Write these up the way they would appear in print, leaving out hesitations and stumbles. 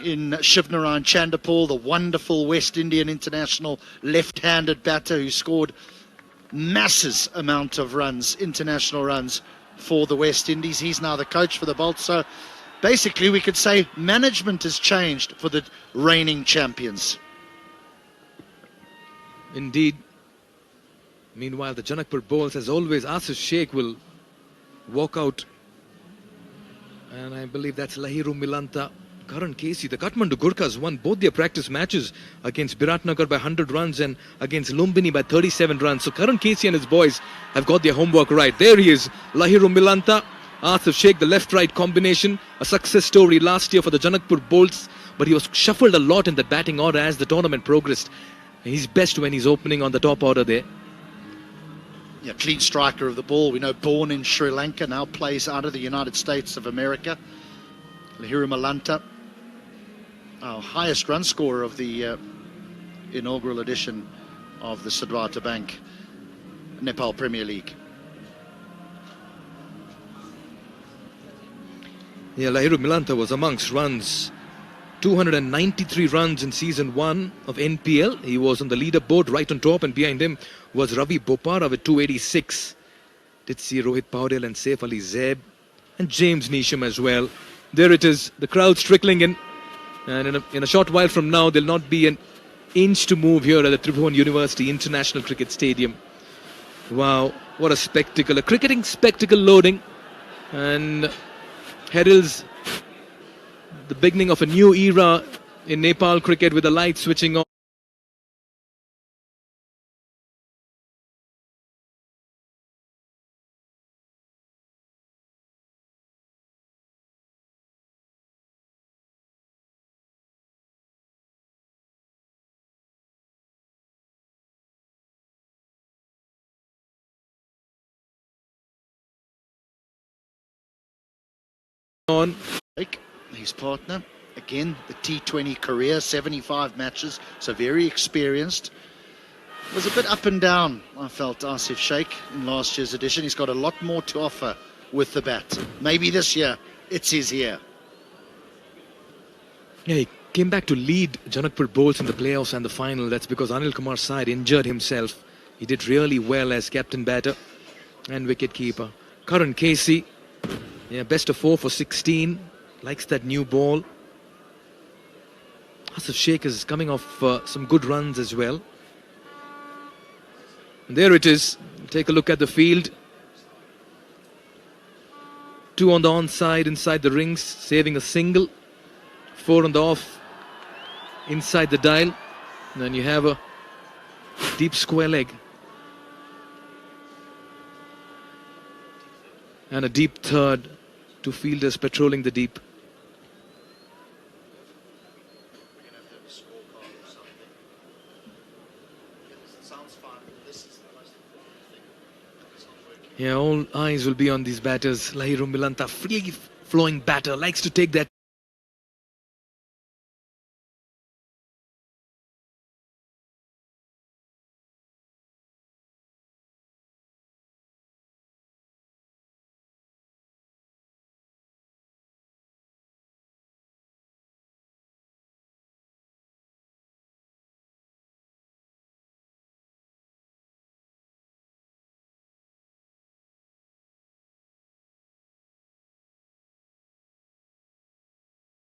in Shivnarine Chanderpaul, the wonderful West Indian international left-handed batter who scored massive amount of runs, international runs for the West Indies. He's now the coach for the Bolts. So basically we could say management has changed for the reigning champions. Indeed. Meanwhile, the Janakpur bowls, as always, Asif Sheikh will walk out. And I believe that's Lahiru Milanta. Karan Casey, the Kathmandu Gurkhas won both their practice matches against Biratnagar by 100 runs and against Lumbini by 37 runs. So Karan Casey and his boys have got their homework right. There he is, Lahiru Milanta, Asif Sheikh, the left-right combination. A success story last year for the Janakpur Bolts, but he was shuffled a lot in the batting order as the tournament progressed. He's best when he's opening on the top order there. Yeah, clean striker of the ball. We know born in Sri Lanka, now plays out of the United States of America. Lahiru Milanta, our highest run scorer of the inaugural edition of the Siddhartha Bank Nepal Premier League. Yeah, Lahiru Milanta was amongst runs. 293 runs in season 1 of NPL. He was on the leaderboard right on top, and behind him was Ravi Bopara with 286. Did see Rohit Paudel and Saif Ali Zeb and James Neesham as well. There it is, the crowd's trickling in. And in a short while from now, there'll not be an inch to move here at the Tribhuvan University International Cricket Stadium. Wow, what a spectacle, a cricketing spectacle loading. And heralds the beginning of a new era in Nepal cricket with the lights switching on. His partner, again, the T20 career, 75 matches, so very experienced. Was a bit up and down, I felt, Asif Sheikh in last year's edition. He's got a lot more to offer with the bat. Maybe this year, it's his year. Yeah, he came back to lead Janakpur Bowls in the playoffs and the final. That's because Anil Kumar's side injured himself. He did really well as captain batter and wicket-keeper. Karan Casey, yeah, best of 4 for 16. Likes that new ball. Asif Sheikh is coming off some good runs as well. And there it is. Take a look at the field. 2 on the onside inside the rings, saving a single. 4 on the off inside the dial. And then you have a deep square leg. And a deep third. 2 fielders patrolling the deep. Yeah, all eyes will be on these batters. Lahiru Milanta, free-flowing batter, likes to take that.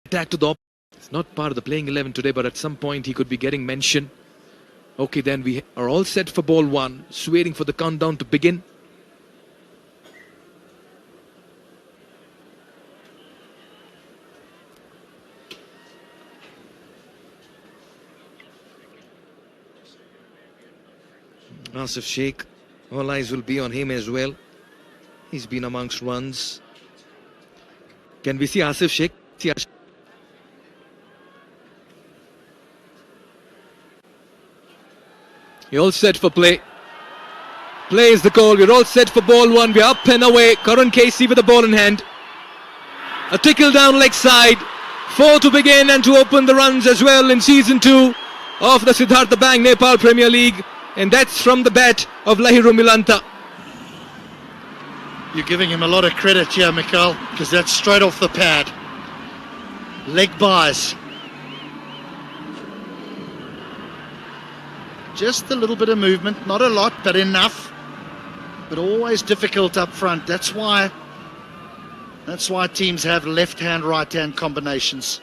Attack to the opposite. It's not part of the playing 11 today, but at some point he could be getting mention. Okay, then we are all set for ball 1. Just waiting for the countdown to begin. Asif Sheikh, all eyes will be on him as well. He's been amongst runs. Can we see Asif Sheikh? You're all set for play. Play is the call. We're all set for ball 1. We're up and away. Karan Casey with the ball in hand. A tickle down leg side. 4 to begin and to open the runs as well in season 2 of the Siddhartha Bank Nepal Premier League. And that's from the bat of Lahiru Milanta. You're giving him a lot of credit here, Mikhail, because that's straight off the pad. Leg buys Just a little bit of movement, not a lot, but enough. But always difficult up front. That's why teams have left-hand, right-hand combinations.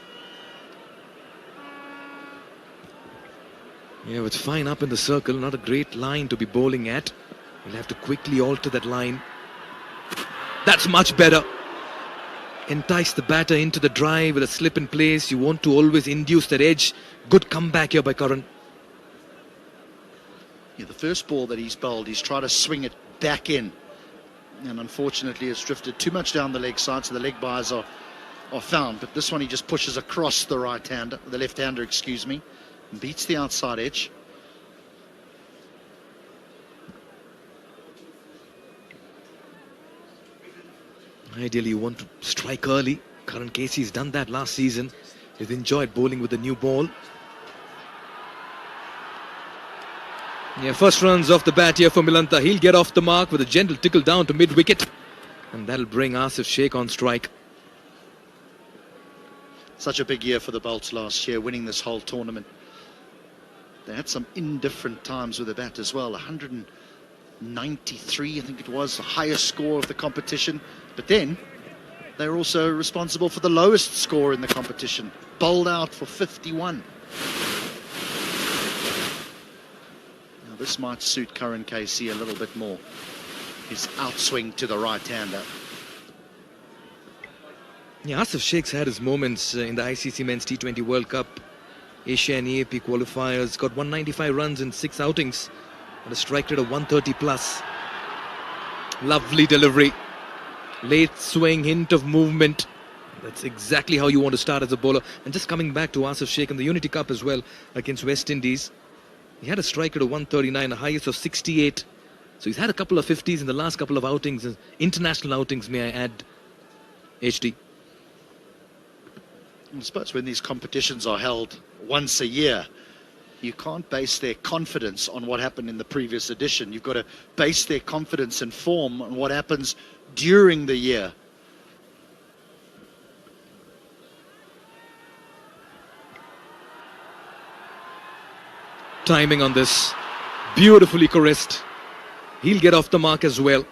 Yeah, it's fine up in the circle. Not a great line to be bowling at. You'll have to quickly alter that line. That's much better. Entice the batter into the drive with a slip in place. You want to always induce that edge. Good comeback here by Karan. Yeah, the first ball that he's bowled, he's tried to swing it back in. And unfortunately, it's drifted too much down the leg side, so the leg byes are found. But this one, he just pushes across the right-hander, the left-hander, excuse me, and beats the outside edge. Ideally, you want to strike early. Karan Casey's done that last season. He's enjoyed bowling with the new ball. Yeah, first runs off the bat here for Milanta. He'll get off the mark with a gentle tickle down to mid-wicket. And that'll bring Asif Sheikh on strike. Such a big year for the Bolts last year, winning this whole tournament. They had some indifferent times with the bat as well. 193, I think it was, the highest score of the competition. But then they were also responsible for the lowest score in the competition, bowled out for 51. Now this might suit Karan Casey a little bit more. His outswing to the right-hander. Yeah, Asif Sheikh's had his moments in the ICC Men's T20 World Cup, Asia and EAP qualifiers. Got 195 runs in 6 outings and a strike rate of 130 plus. Lovely delivery. Late swing, hint of movement. That's exactly how you want to start as a bowler. And just coming back to Asif Sheikh in the Unity Cup as well against West Indies. He had a strike rate of 139, a highest of 68. So he's had a couple of 50s in the last couple of outings, international outings, may I add, HD. I suppose when these competitions are held once a year, you can't base their confidence on what happened in the previous edition. You've got to base their confidence and form on what happens during the year. Timing on this, beautifully caressed. He'll get off the mark as well.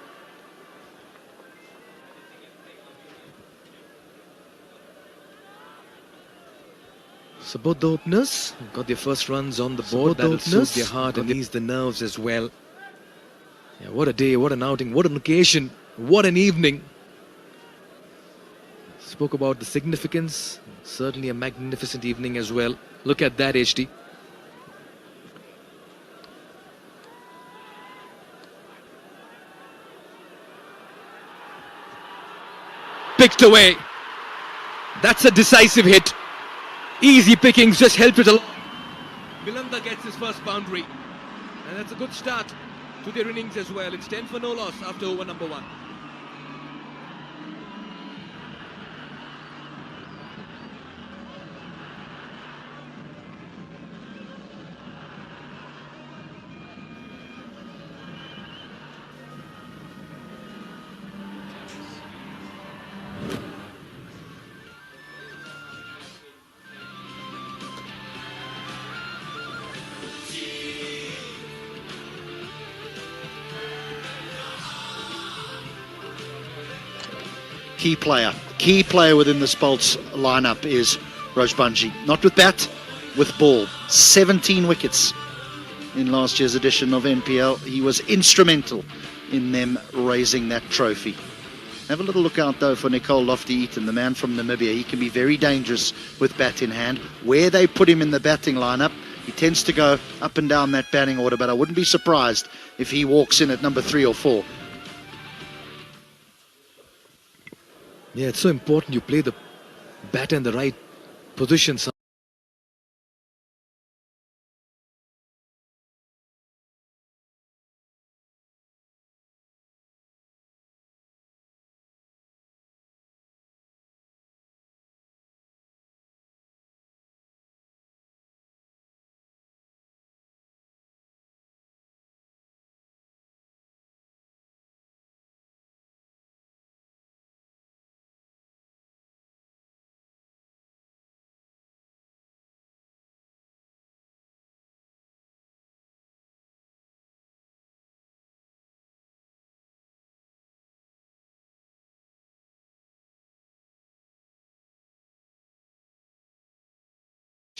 So both the openers got their first runs on the board. That'll soothe their heart and ease the nerves as well. Yeah, what a day, what an outing, what an occasion, what an evening. Spoke about the significance. Certainly a magnificent evening as well. Look at that, HD. Picked away. That's a decisive hit. Easy pickings just helped it along. Milanda gets his first boundary. And that's a good start to their innings as well. It's 10 for no loss after over number 1. Key player within this Bolts lineup is Rajbanji. Not with bat, with ball. 17 wickets in last year's edition of NPL. He was instrumental in them raising that trophy. Have a little look out though for Nicole Lofty-Eaton, the man from Namibia. He can be very dangerous with bat in hand. Where they put him in the batting lineup, he tends to go up and down that batting order, but I wouldn't be surprised if he walks in at number 3 or 4. Yeah, it's so important you play the bat in the right position.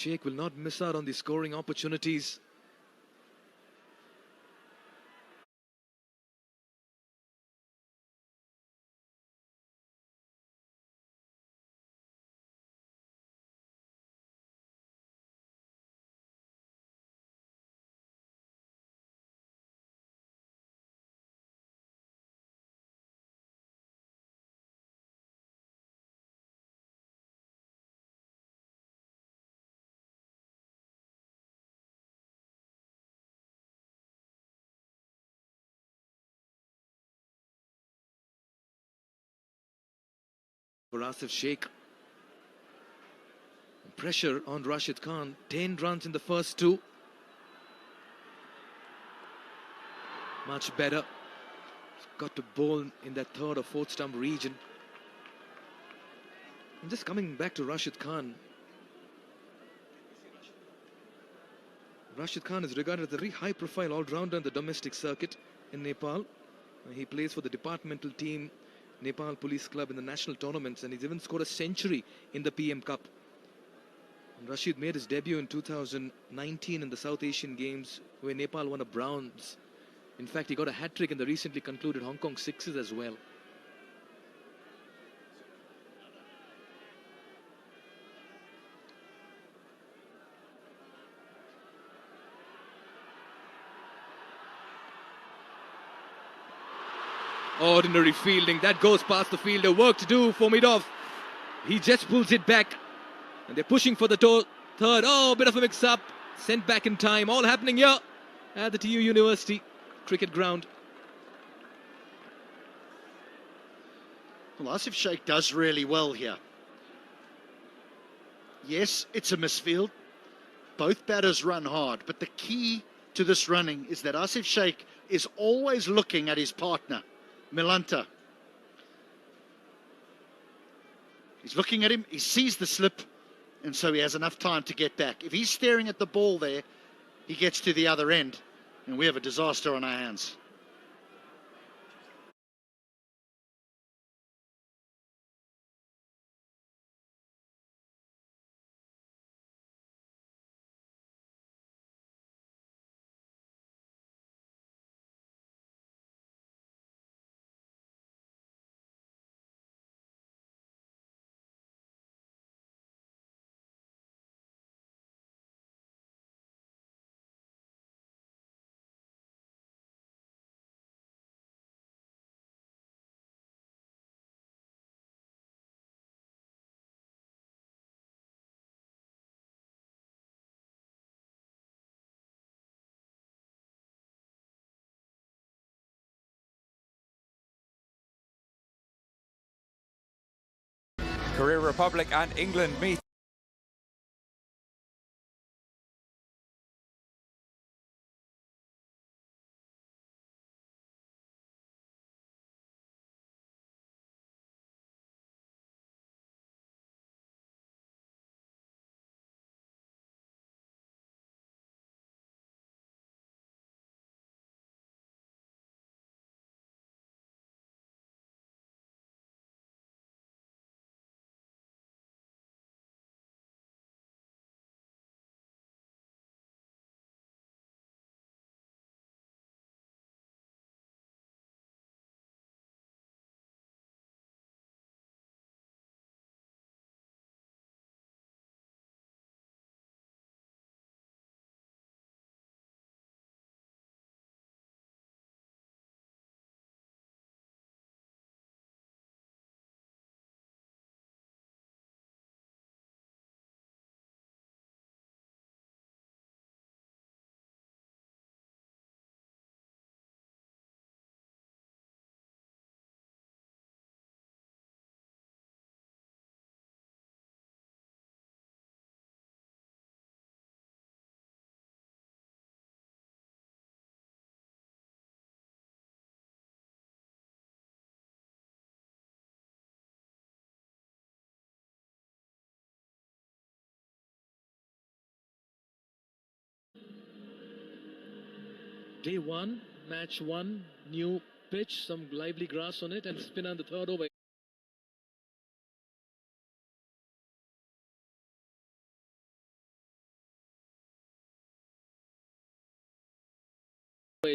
Sheikh will not miss out on the scoring opportunities. For Asif Sheikh. Pressure on Rashid Khan. 10 runs in the first two. Much better. Got to bowl in that third or fourth stump region. And just coming back to Rashid Khan. Rashid Khan is regarded as a very high-profile all-rounder in the domestic circuit in Nepal. He plays for the departmental team, Nepal Police Club, in the national tournaments, and he's even scored a century in the PM Cup. And Rashid made his debut in 2019 in the South Asian Games, where Nepal won a bronze. In fact, he got a hat-trick in the recently concluded Hong Kong Sixes as well. Ordinary fielding, that goes past the fielder. Work to do for Midov. He just pulls it back. And they're pushing for the third. Oh, a bit of a mix-up. Sent back in time. All happening here at the TU University cricket ground. Well, Asif Sheikh does really well here. Yes, it's a misfield. Both batters run hard, but the key to this running is that Asif Sheikh is always looking at his partner, Milanta. He's looking at him, he sees the slip, and so he has enough time to get back. If he's staring at the ball there, he gets to the other end, and we have a disaster on our hands. Korea Republic and England meet. Day one, match one, new pitch, some lively grass on it, and spin on the third over.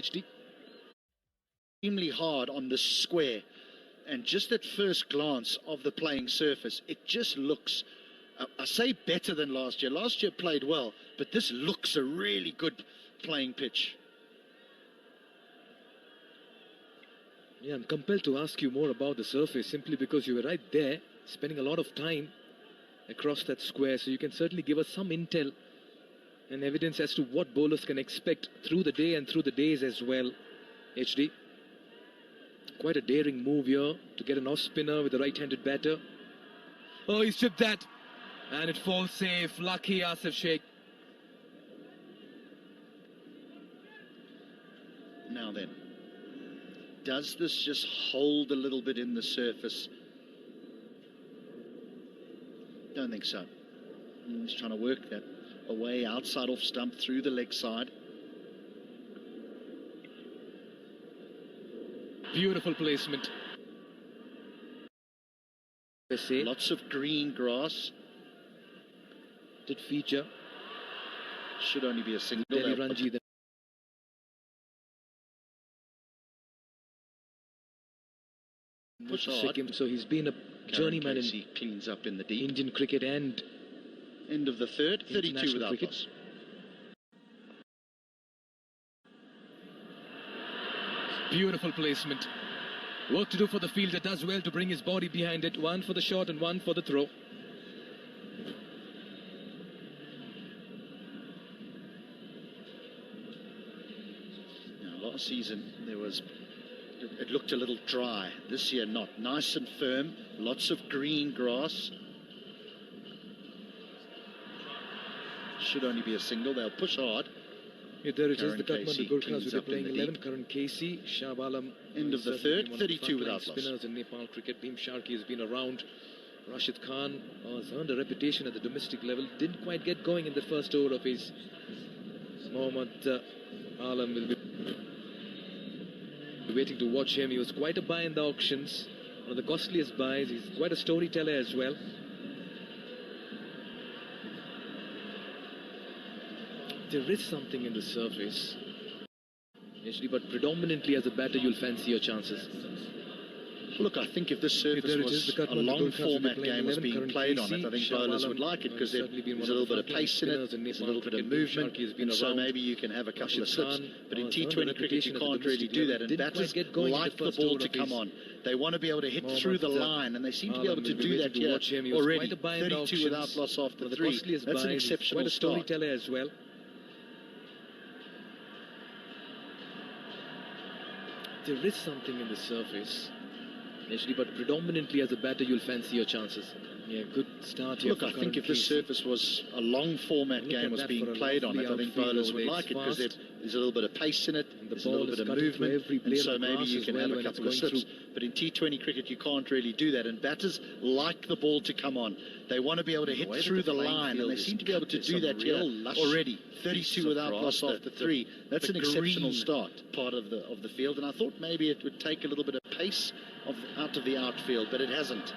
HD. Extremely hard on the square, and just at first glance of the playing surface, it just looks, I say better than last year. Last year played well, but this looks a really good playing pitch. Yeah, I'm compelled to ask you more about the surface simply because you were right there, spending a lot of time across that square, so you can certainly give us some intel and evidence as to what bowlers can expect through the day and through the days as well. HD. Quite a daring move here to get an off spinner with a right-handed batter. Oh, he's chipped that, and it falls safe. Lucky Asif Sheikh. Now then, does this just hold a little bit in the surface? Don't think so. He's trying to work that away, outside off stump, through the leg side. Beautiful placement. Lots of green grass. Did feature. Should only be a single. Delhi Ranji then. Push hard. So he's been a journeyman in cleans up in the deep. Indian cricket and end of the third, 32 without cricket. loss. Beautiful placement. Work to do for the fielder. Does well to bring his body behind it. One for the shot and one for the throw. Now, last season it looked a little dry. This year not. Nice and firm. Lots of green grass. Should only be a single. They'll push hard. Yeah, there it is. The Kathmandu Kathmandu Gurkhas will be playing 11. Karan Casey, Shah Alam. End of the third, 32 without loss. Spinners in Nepal cricket. Bhim Sharkey has been around. Rashid Khan has earned a reputation at the domestic level. Didn't quite get going in the first over of his. Mohammad Alam will be waiting to watch him. He was quite a buy in the auctions. One of the costliest buys. He's quite a storyteller as well. There is something in the surface, actually, but predominantly as a batter you'll fancy your chances. Look, I think if this surface was a long format game was being played on it, I think bowlers would like it because there's a little bit of pace in it, there's a little bit of movement, and so maybe you can have a couple of slips. But in T20 cricket you can't really do that, and batters like the ball to come on. They want to be able to hit through the line, and they seem to be able to do that here already. 32 without loss after 3. That's an exceptional start. Storyteller as well. There is something in the surface, actually, but predominantly as a batter you'll fancy your chances. Yeah, good start here. Look, I think if this surface was a long format game was being played on it, I think bowlers would like it because there's a little bit of pace in it, there's a little bit of movement, and so maybe you can have a couple of slips. But in T20 cricket you can't really do that, and batters like the ball to come on. They want to be able to hit through the line, and they seem to be able to do that here already. 32 without loss after 3. That's an exceptional start, part of the field, and I thought maybe it would take a little bit of pace out of the outfield, but it hasn't.